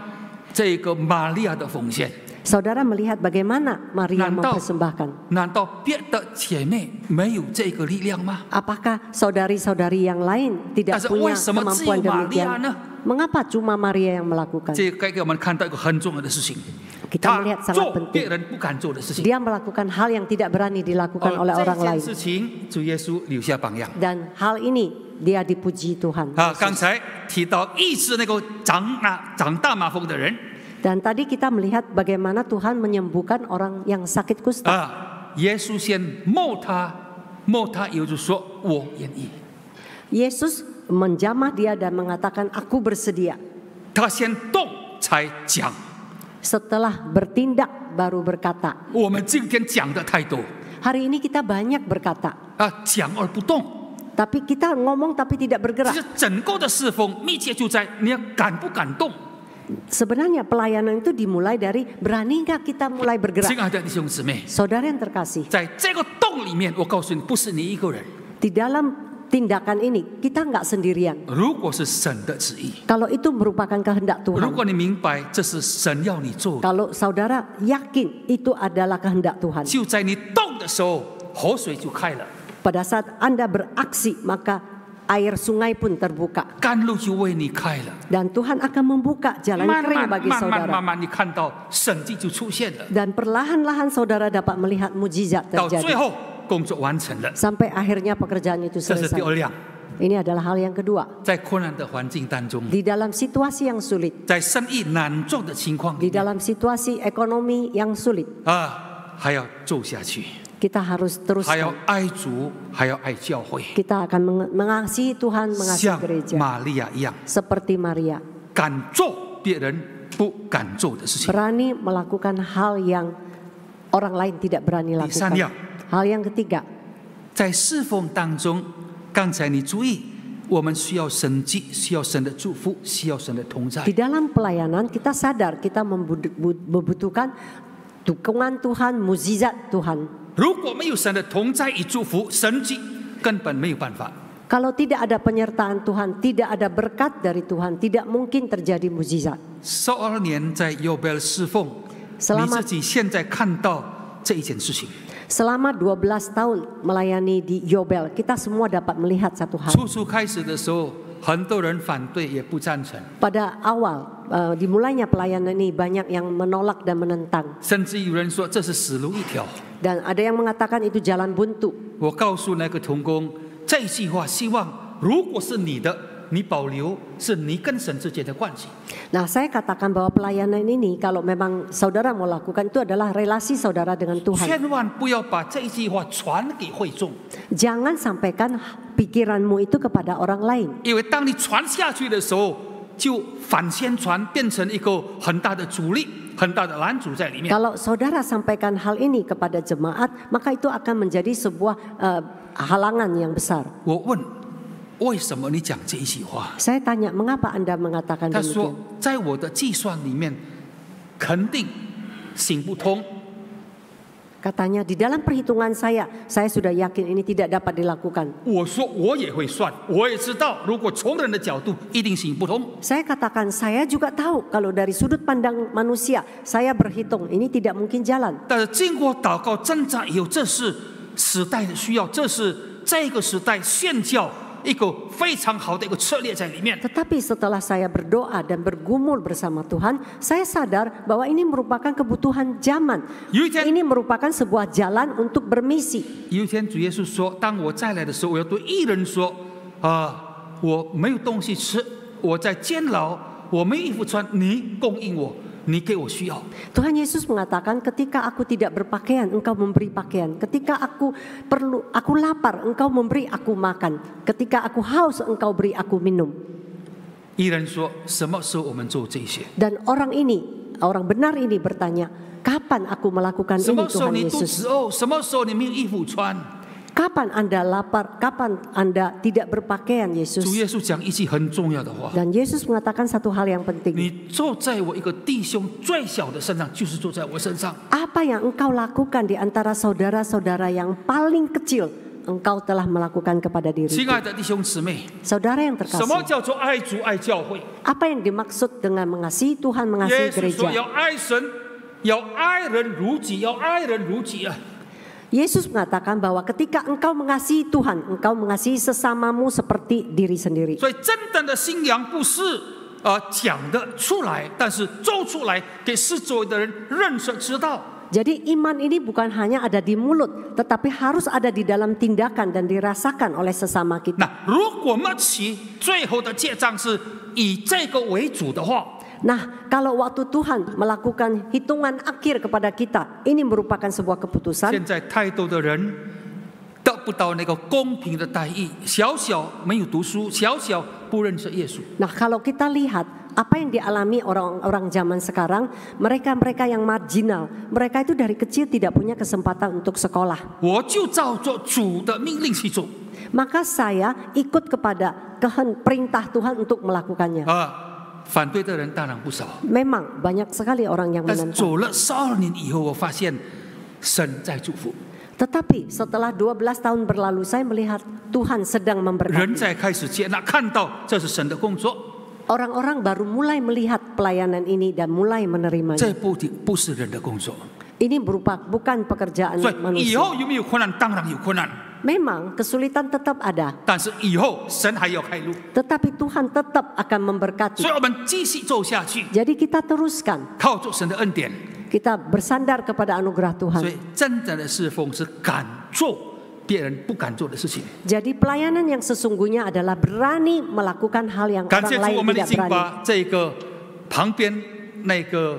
这个玛利亚的奉献，
Saudara melihat bagaimana Maria
难道
mempersembahkan.
难道别的姐妹没有这个力量吗？
Apakah saudari-saudari yang lain
但
tidak
是为
punya
什么只有
kemampuan
玛利亚
demikian?
呢？
Mengapa cuma Maria yang melakukan?
这该给我们看到一个很重要的事情，
Kita melihat
他
sangat
做别
penting.
人不敢做的事情。
Dia melakukan hal yang tidak berani dilakukan oleh
这
orang
件
lain.
事情，主耶稣留下榜样。
Dan hal ini dia dipuji Tuhan.
刚才提到医治那个长大麻风的人，
Dan tadi kita melihat bagaimana Tuhan menyembuhkan orang yang sakit kusta.
耶稣先摸他，耶稣说：“我愿意。”
Yesus menjamah dia dan mengatakan, "Aku bersedia."
他先动才讲。
Setelah bertindak baru berkata.
我们今天讲的太多
Hari ini kita banyak berkata,
讲而不动。
tapi kita ngomong tapi tidak
其
bergerak.
实整个的侍奉密切就在你要敢不敢动。
Sebenarnya pelayanan itu dimulai dari berani nggak kita mulai
亲
bergerak.
爱的弟兄姊妹，
Saudara yang terkasih,
在这个洞里面，我告诉你，不是你一个人。
di dalam tindakan ini kita nggak sendirian.
如果是神的旨意，
Kalau itu merupakan kehendak
如
Tuhan,
果你明白这是神要你做的，
kalau saudara yakin itu adalah kehendak Tuhan,
就在你动的时候，河水就开了，
pada saat Anda beraksi maka air sungai pun terbuka
甘露就为你开了。
dan Tuhan akan membuka jalan
慢
kering
慢
bagi
慢
saudara.
慢，你看到神迹就出现了，
Dan perlahan-lahan saudara dapat melihat mujizat
到最
terjadi
后工作完成了，
sampai akhirnya pekerjaan itu
这是第
selesai.
二亮。
Ini adalah hal yang kedua.
在困难的环境当中，
Di dalam situasi yang sulit,
在生意难做的情况
di
里面
dalam situasi ekonomi yang sulit,
还要做下去，
kita harus
还要
teruskan.
爱主，还要爱教会，
Kita akan mengasihi Tuhan,
像
mengasihi gereja.
玛利亚一样，
Seperti Maria,
敢做别人不敢做的事情。
berani melakukan hal yang orang lain tidak berani
第三样，
lakukan. Hal yang ketiga,
在侍奉当中，刚才你注意，我们需要神迹，需要神的祝福，需要神的同在
di。dalam pelayanan kita sadar kita membutuhkan dukungan Tuhan, mukjizat Tuhan.
如果没有神的同在与祝福，神迹根本没有办法。
Kalau tidak ada penyertaan Tuhan, tidak ada berkat dari Tuhan, tidak mungkin terjadi mukjizat.
12年在右边侍奉，你
Selama
自己现在看到这一件事情。
selama 12 tahun melayani di Yobel, kita semua dapat melihat satu hal.
初开始的时候，很多人反对也不赞成，
Pada awal dimulainya pelayanan ini banyak yang menolak dan menentang
甚至有人说这是死路一条。
dan ada yang mengatakan itu jalan buntu.
我告诉那个同工，这句话希望如果是你的，你保留是你跟神之间的关系。
Nah, saya katakan bahwa pelayanan ini kalau memang saudara mau lakukan itu adalah relasi saudara dengan Tuhan.
千万不要把这一句话传给会众，
Jangan sampaikan pikiranmu itu kepada orang lain.
因为当你传下去的时候，就反宣传，变成一个很大的阻力、很大的拦阻在里面。
Kalau saudara sampaikan hal ini kepada jemaat, maka itu akan menjadi sebuah halangan yang besar.
我问，为什么你讲这一句话？
Saya tanya, mengapa Anda mengatakan
他说
demikian?，
在我的计算里面，肯定行不通。
Katanya, di dalam perhitungan saya sudah yakin ini tidak dapat dilakukan.
我说我也会算，我也知道，如果从人的角度，一定行不通。
Saya katakan, saya juga tahu kalau dari sudut pandang manusia, saya berhitung ini tidak mungkin jalan.
但是经过祷告挣扎以后，这是时代的需要，这是这个时代宣教一个非常好的一个策略在里面。
Tetapi setelah saya berdoa dan bergumul bersama Tuhan, saya sadar bahwa ini merupakan kebutuhan zaman.
有一天，
Ini merupakan sebuah jalan untuk bermisi.
有一天主耶稣说：“当我再来的时候，我要对义人说我没有东西吃，我在监牢，我没有衣服穿，你供应我，你给我需要。”
Tuhan Yesus mengatakan, ketika aku tidak berpakaian, engkau memberi pakaian. Ketika aku lapar, engkau memberi aku makan. Ketika aku haus, engkau beri aku minum.
义人说：“什么时候我们做这些？
Dan orang benar ini bertanya, kapan aku melakukan
什
ini
么时候
Tuhan
你肚
Yesus?
子饿？什么时候你没有衣服穿？”
Kapan Anda lapar? Kapan Anda tidak berpakaian, Yesus?
主耶稣讲一句很重要的话：
Dan Yesus mengatakan satu hal yang penting.
你坐在我一个弟兄最小的身上，就是坐在我身上。
Apa yang engkau lakukan di antara saudara-saudara yang paling kecil, engkau telah melakukan kepada
亲
diriku.
爱的弟兄姊妹，
Saudara yang
什么
terkasih,
叫做爱主爱教会？
apa yang dimaksud dengan mengasihi Tuhan,
耶
mengasihi
稣说
gereja?
要爱神，要爱人如己，要爱人如己啊！
Yesus mengatakan bahwa ketika engkau mengasihi Tuhan, engkau mengasihi sesamamu seperti diri sendiri.
所以真正的信仰不是讲得出来，但是做出来给四周围的人认识知道。
Jadi iman ini bukan hanya ada di mulut, tetapi harus ada di dalam tindakan dan dirasakan oleh sesama kita.
那如果末期最后的结账是以这个为主的话，
Nah, kalau waktu Tuhan melakukan hitungan akhir kepada kita, ini merupakan sebuah keputusan.
现在太多的人得不到那个公平的待遇，小小没有读书，小小不认识耶稣。
Nah, kalau kita lihat apa yang dialami orang-orang zaman sekarang, mereka-mereka yang marginal, mereka itu dari kecil tidak punya kesempatan untuk sekolah.
我就照着主的命令去做。
Maka saya ikut kepada perintah Tuhan untuk melakukannya.
反对的人当然不少。
Memang banyak sekali orang yang
但是
menentang.
走了12年以后，我发现神在祝福，
Tetapi setelah 12 tahun berlalu, saya melihat Tuhan sedang
人
memberkati.
在开始接纳，看到这是神的工作。
Orang-orang baru mulai melihat pelayanan ini dan mulai
这
menerimanya.
不是人的工作，
Ini bukan pekerjaan
所以以
manusia.
后有没有困难？当然有困难，
Memang kesulitan tetap ada,
但是以后神还要开路，
tetapi Tuhan tetap akan memberkati.
所以我们继续走下去，
Jadi kita teruskan,
靠着神的恩典。
kita bersandar kepada anugerah
所
Tuhan.
以真正的侍奉是敢做别人不敢做的事情。
Jadi pelayanan yang sesungguhnya adalah berani melakukan hal yang
感
orang
谢主，
lain
我们已
tidak
经
berani.
把这个旁边那个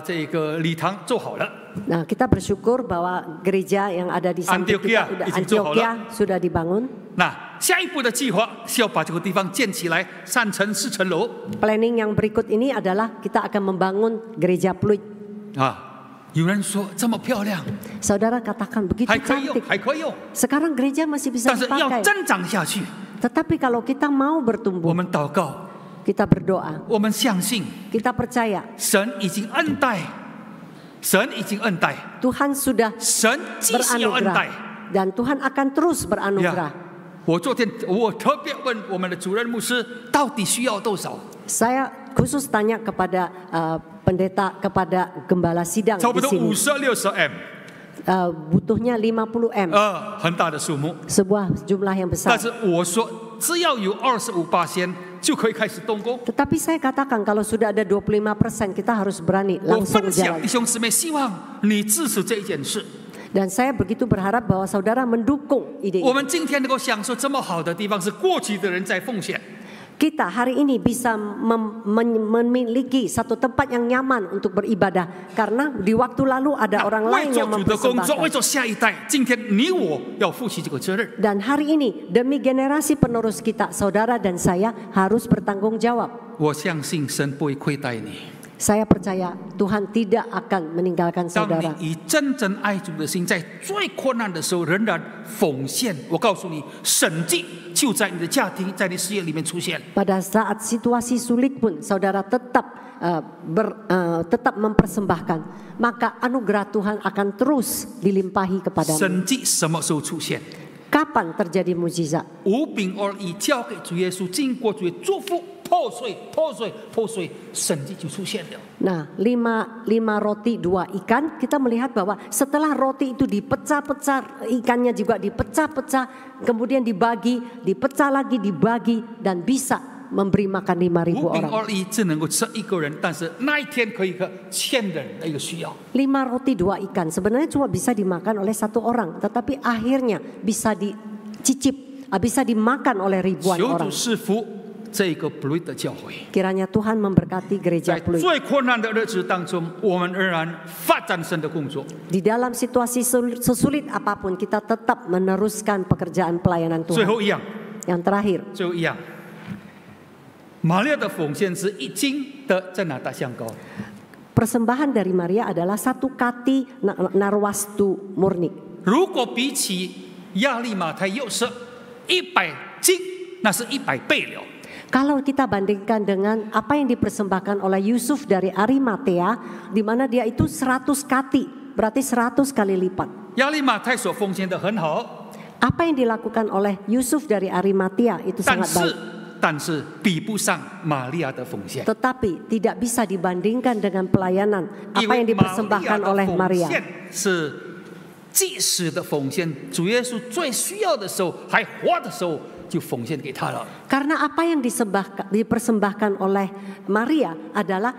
这个礼堂做好了。
Nah, kita bersyukur bahwa gereja yang ada di samping
Antioquia
kita,
izin做好了。
Antioquia sudah dibangun.
那下一步的计划是要把这个地方建起来，3层4层楼。
Planning yang berikut ini adalah kita akan membangun gereja Pluit.
有人说这么漂亮，
Saudara katakan begitu
还可以用，
cantik.
还可以用，
Sekarang gereja masih bisa
但是要
dipakai.
增长下去。
Tetapi kalau kita mau
我
bertumbuh,
们祷告，
kita berdoa,
我们相信
kita percaya
神已经恩待，神已经恩待，
Tuhan sudah
神继续要恩待。
beranugerah dan Tuhan akan terus beranugerah.
我昨天我特别问我们的主任牧师，到底需要多少？
Saya khusus tanya kepada pendeta, kepada gembala sidang
差不
di
多
sini.
50-60 M，
Butuhnya 50 M,
很大的数目。
sebuah jumlah yang
但
besar.
是我说，只要有25%就可以开始动工。
Tetapi saya katakan kalau sudah ada 25%, kita harus berani
我
langsung
分享
jalan.
弟兄姊妹，希望你支持这一件事。
Dan saya begitu berharap bahwa saudara mendukung ide
我
ini.
们今天能够享受这么好的地方，是过去的人在奉献。
Kita hari ini bisa memiliki satu tempat yang nyaman untuk beribadah karena di waktu lalu ada orang
为
lain
做
yang
主的工作，为
mempersembahkan.
做下一代，今天你我要负起这个责任。
Dan hari ini demi generasi penerus kita, saudara dan saya harus bertanggung jawab.
我相信神不会亏待你。
Saya percaya Tuhan tidak akan meninggalkan
当
saudara.
你以真正爱主的心，在最困难的时候仍然奉献，我告诉你，神迹就在你的家庭，在你事业里面出现。
Pada saat situasi sulit pun saudara tetap tetap mempersembahkan, maka anugerah Tuhan akan terus dilimpahi kepadamu.
神迹什么时候出现？
Kapan terjadi mujizat?
5饼2鱼交给主耶稣，经过主的祝福，破碎，神迹就出现了。
Nah, 5 roti 2 ikan, kita melihat bahwa setelah roti itu dipecah-pecah, ikannya juga dipecah-pecah, kemudian dibagi, dipecah lagi, dibagi, dan bisa memberi makan 5.000
5饼
orang.
2鱼只能够吃1个人，但是那一天可以和1000人的一个需要。
5 roti 2 ikan sebenarnya cuma bisa dimakan oleh 1 orang, tetapi akhirnya bisa dicicip, bisa dimakan oleh ribuan
求主
orang.
赐福这个 Pluit 的教会。
Kiranya Tuhan memberkati
在
gereja Pluit.
最困难的日子当中，我们仍然发展神的工作。
Di dalam situasi sesulit apapun, kita tetap meneruskan pekerjaan pelayanan
最
Tuhan.
后一样，
Yang terakhir,
最后一样，玛利亚的奉献是1斤的真拿大香膏。
persembahan dari Maria adalah 1 kati narwastu murni.
如果比起亚利马太又是100斤，那是100倍了。
Kalau kita bandingkan dengan apa yang dipersembahkan oleh Yusuf dari Arimatea, di mana dia itu 100 kati, berarti 100 kali lipat.
亚利马太所奉献的很好，
Apa yang dilakukan oleh Yusuf dari Arimatea itu
但
sangat baik.
是比不上玛利亚的奉献。
Tetapi tidak bisa dibandingkan dengan pelayanan
因
apa
为
yang
玛利亚
dipersembahkan
的
oleh
奉
Maria.
献是即时的奉献，主耶稣最需要的时候，还活的时候，就奉献给他了。
Karena apa yang dipersembahkan oleh Maria adalah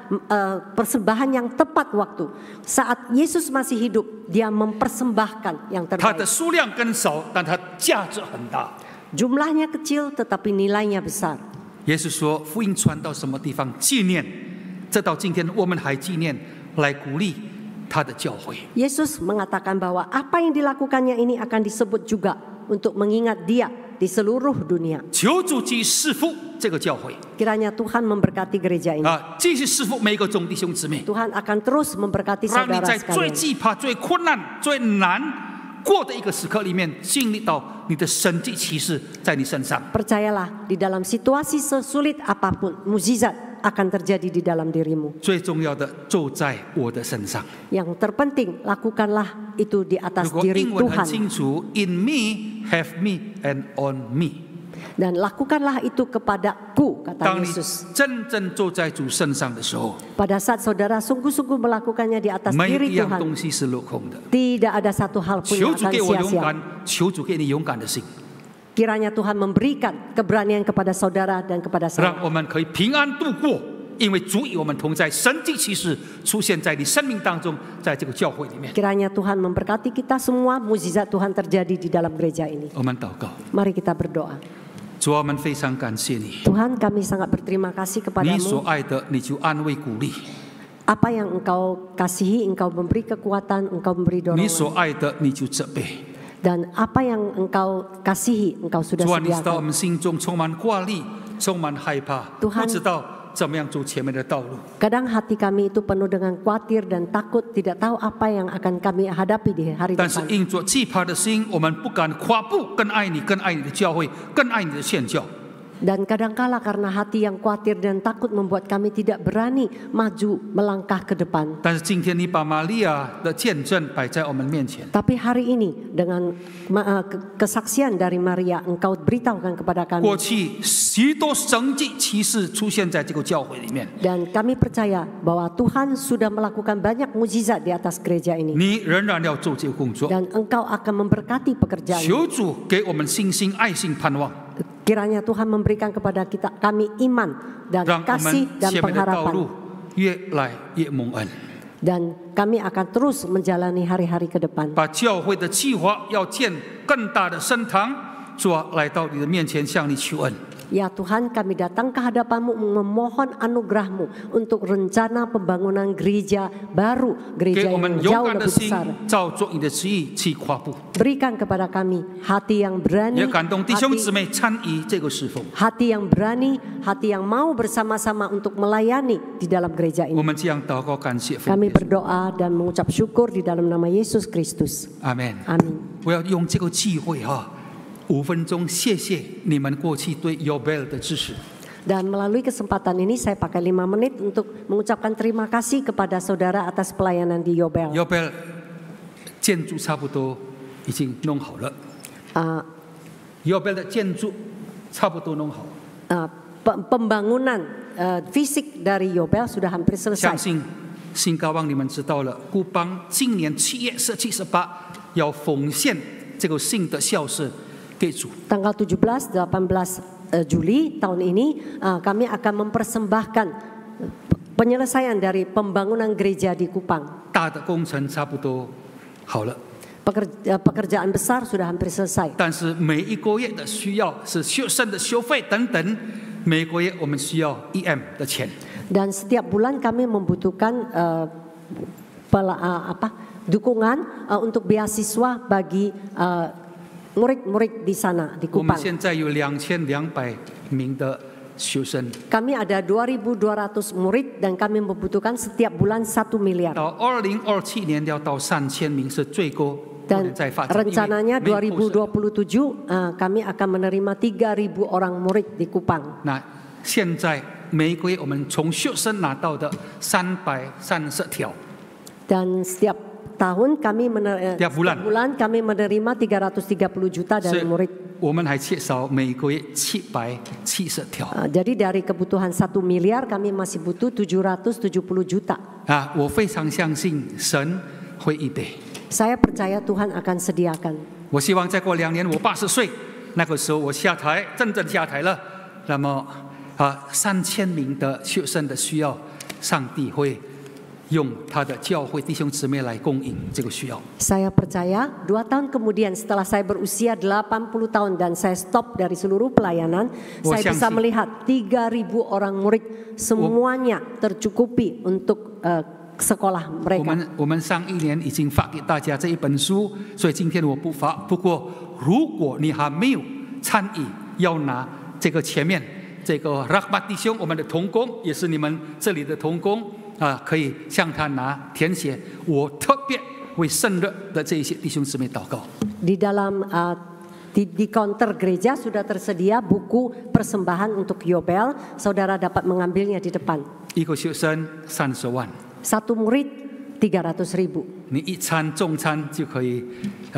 persembahan yang tepat waktu. Saat Yesus masih hidup, dia mempersembahkan yang
它的
terbaik.
数量更少，但它价值很大。
Jumlahnya kecil tetapi nilainya besar.
耶稣说，福音传到什么地方，纪念，这到今天我们还纪念，来鼓励他的教会。
Yesus mengatakan bahwa apa yang dilakukannya ini akan disebut juga untuk mengingat dia di seluruh dunia.
求主继续赐福这个教会
Kiranya Tuhan memberkati gereja ini.
啊，继续赐福每一个众弟兄姊妹，
Tuhan akan terus memberkati
让你
saudara
在最
sekalian.
惧怕、最困难、最难过的一个时刻里面，经历到你的神迹奇事在你身上。
Percayalah, di dalam situasi sesulit apapun, mukjizat akan terjadi di dalam dirimu.
最重要的，就在我的身上。
Yang terpenting, lakukanlah itu di
如
atas
果
diri
英文很
Tuhan.
清楚 ，in me, have me, and on me。
Dan lakukanlah itu kepadaku, kata
当你
Yesus.
真正坐在主身上的时候，
Pada saat saudara sungguh-sungguh melakukannya di atas
没
diri
一样
Tuhan,
东西是落空的。
tidak ada satu hal pun
求
yang
主
akan
给我勇
sia-sia.
敢，求主给你勇敢的心，
Kiranya Tuhan memberikan keberanian kepada saudara dan kepada
让
saya.
我们可以平安度过。因为主与我们同在，神迹奇事出现在你生命当中，在这个教会里面。
Kiranya Tuhan memberkati kita semua, mukjizat Tuhan terjadi di dalam gereja ini.
我们祷告，
Mari kita berdoa.
主啊，我们非常感谢你，
Tuhan, kami sangat berterima kasih
你所
kepadamu.
爱的你就安慰鼓励，
Apa yang engkau kasihi, engkau memberi kekuatan, engkau memberi
你所
dorongan.
爱的你就责备。
Dan apa yang engkau kasihi, engkau sudah
主啊，你知道我
sediakan.
们心中充满挂虑，充满害怕，
Tuhan
不知道怎么样走前面的道路。
Kadang hati kami itu penuh dengan khawatir dan takut, tidak tahu apa yang akan kami hadapi di hari
但是
depan.
因着惧怕的心，我们不敢跨步，更爱你，更爱你的教会，更爱你的宣教。
Dan kadangkala karena hati yang khawatir dan takut membuat kami tidak berani maju melangkah ke depan.
但是今天你把玛利亚的见证摆在我们面前，
Tapi hari ini dengan kesaksian dari Maria, engkau beritahukan kepada
过
kami.
去许多神迹奇事出现在这个教会里面，
Dan kami percaya bahwa Tuhan sudah melakukan banyak mukjizat di atas gereja ini.
你仍然要做这个工作。
Dan engkau akan memberkati pekerjaan ini.
求主给我们信心、爱心、盼望，
Kiranya Tuhan memberikan kepada kami iman dan
让我
kasih
们
dan
前面的道
pengharapan.
路越来越蒙恩。
Dan kami akan terus menjalani hari-hari ke depan.
把教会的计划要建更大的圣堂，主啊，来到你的面前向你求恩。
Ya Tuhan, kami datang ke hadapan-Mu memohon anugerah-Mu untuk rencana pembangunan gereja baru,
给
gereja
我们
yang
勇
jauh
敢的
lebih
心
besar.
照着你的旨意去跨步，
Berikan kepada kami hati yang
也
berani,
感动弟兄姊
hati,
妹参与这个侍奉。
hati yang berani, hati yang mau bersama-sama untuk melayani di dalam gereja
我
ini.
们这样祷告，感谢奉
Kami
耶稣。
berdoa dan mengucap syukur di dalam nama Yesus Kristus.
阿门。
Amin.
我要用这个机会5分钟，谢谢你们过去对 Yobel 的支持。
Dan melalui kesempatan ini saya pakai 5 menit untuk mengucapkan terima kasih kepada saudara atas pelayanan di Yobel.
Yobel 建筑差不多已经弄好了 ，Yobel 的建筑差不多弄好，
Pembangunan fisik dari Yobel sudah hampir
相
selesai.
信新高旺你们知道了，孤邦今年7月17、18要奉献这个新的校舍给主。
Tanggal 17, 18 Juli tahun ini kami akan mempersembahkan penyelesaian dari pembangunan gereja di Kupang.
大的工程差不多好了，
Pekerjaan besar sudah hampir selesai.
但是每一个月的需要是学生的学费等等，每个月我们需要EM 的钱。
Dan setiap bulan kami membutuhkan dukungan untuk beasiswa bagi murid-murid di sana di
我们
Kupang.
现在有2200名的学生，
Kami ada 2.200 murid dan kami membutuhkan setiap bulan 1 miliar.
到2027年要到3000名是最高，不
Dan
能再发展。因为
rencananya
没有后生
2027 kami akan menerima 3.000 orang murid di Kupang.
那现在每个月我们从学生拿到的330条，
Dan setiap tahun kami
Tiap bulan.
bulan kami menerima 330 juta
所
dari
以
murid.
我们还缺少每个月770条。
Jadi dari kebutuhan 1 miliar kami masih butuh 770 juta.
我非常相信神会预备。
Saya percaya Tuhan akan sediakan.
我希望再过2年我80岁，那个时候我下台，真正下台了，那么3000名的学生的需要，上帝会用他的教会弟兄姊妹来供应这个需要。
Saya percaya 2 tahun kemudian setelah saya berusia 80 tahun dan saya stop dari seluruh pelayanan, saya bisa melihat 3.000 orang murid semuanya tercukupi untuk sekolah mereka.
我们上一年已经发给大家这一本书，所以今天我不发。不过如果你还没有参与，要拿这个前面这个 Rahmat 弟兄，我们的同工也是你们这里的同工。 可以向他拿填写，我特别为圣乐的这一些弟兄姊妹祷告。
Di dalam di counter gereja sudah tersedia buku persembahan untuk Yobel, saudara dapat mengambilnya di depan.
一个学生30万，
Satu murid 300.000.
你一餐中餐就可以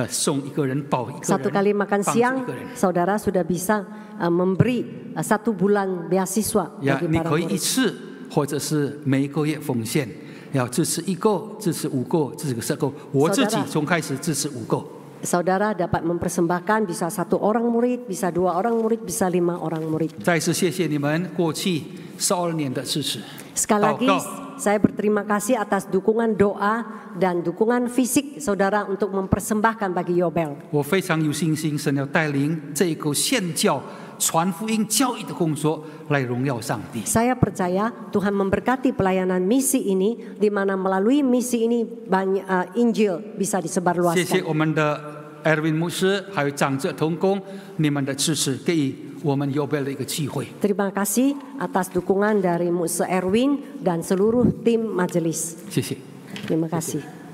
送一个人保一个人。
Satu kali makan siang, saudara sudah bisa memberi 1 bulan beasiswa bagi
你
para
可以
murid.
一次，或者是每一个月奉献，要支持1个，支持5个，支持10个。我自己从开始支持5个。
Saudara dapat mempersembahkan bisa 1 orang murid, bisa 2 orang murid, bisa 5 orang murid.
再次谢谢你们过去12年的支持。
Sekali lagi saya berterima kasih atas dukungan doa dan dukungan fisik saudara untuk mempersembahkan bagi Yobel.
我非常有信心，神要带领这个宣教、传福音、教育的工作来荣耀上帝。
Saya percaya Tuhan memberkati pelayanan misi ini, di mana melalui misi ini banyak Injil bisa
谢谢
disebarluaskan.
我们的 Erwin 牧师，还有长者同工，你们的支持给予我们 Yobel 的一个机会。
Terima kasih atas dukungan dari Muse Erwin dan seluruh tim majelis.
谢谢。
Terima kasih.